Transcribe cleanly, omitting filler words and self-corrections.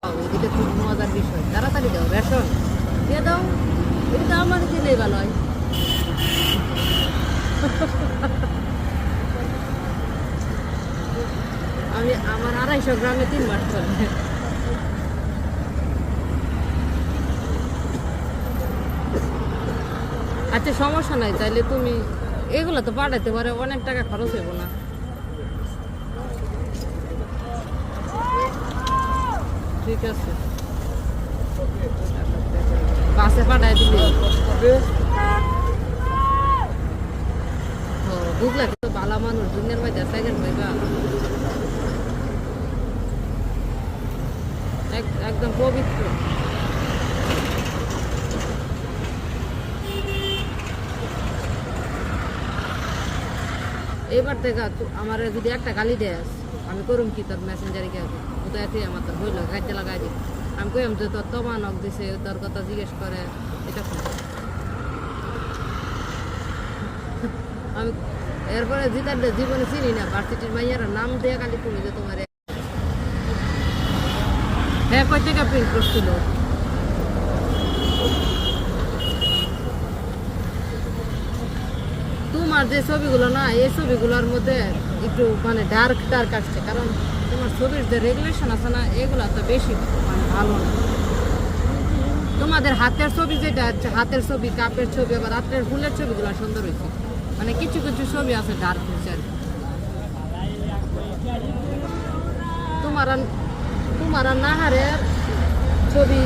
এটা খুব মজার বিষয়। তাড়াতাড়ি দাও, রেশন দিয়ে দাও। এটা আমার দিলেই ভালো হয়। আমার 250 গ্রামে 3 মাস চলে। আচ্ছা, সমস্যা নাই, তাইলে তুমি এগুলো তো পাঠাইতে পারে, অনেক টাকা খরচ হইব না। ঠিক আছে, বাসে পাঠাই দিবি। বুঝলা, তো ভালো মানুষ দুনিয়ার মধ্যে সেকেন্ড পাইবা। একদম পবিত্র। এবার থেকে আমার যদি একটা গালি দেয়, আমি করুম কি? তোর মেসেঞ্জারে কে আছে ও তো এতে আমার তোর হইল গাইতে লাগাই দিই। আমি কইম যে তোর তোমা নখ দিছে, তোর কথা জিজ্ঞেস করে। এটা আমি এরপরে জিতার জীবনে চিনি না, ভার্সিটির মাইয়ারা নাম দেয়া গালি তুমি যে তোমার। হ্যাঁ, কয় টাকা প্রিন্ট করছিল? তোমার যে ছবিগুলো না, এই ছবিগুলোর মধ্যে একটু মানে ডার্ক ডার্ক আসছে, কারণ তোমার ছবির যে রেগুলেশন আছে না, এগুলো তো বেশি মানে ভালো না। তোমাদের হাতের ছবি যেটা আছে, হাতের ছবি, কাপের ছবি, আবার রাত্রের ফুলের ছবিগুলো সুন্দর হয়েছে। মানে কিছু কিছু ছবি আছে ডার্ক হয়েছে আর কি। তোমার আর নাহারের ছবি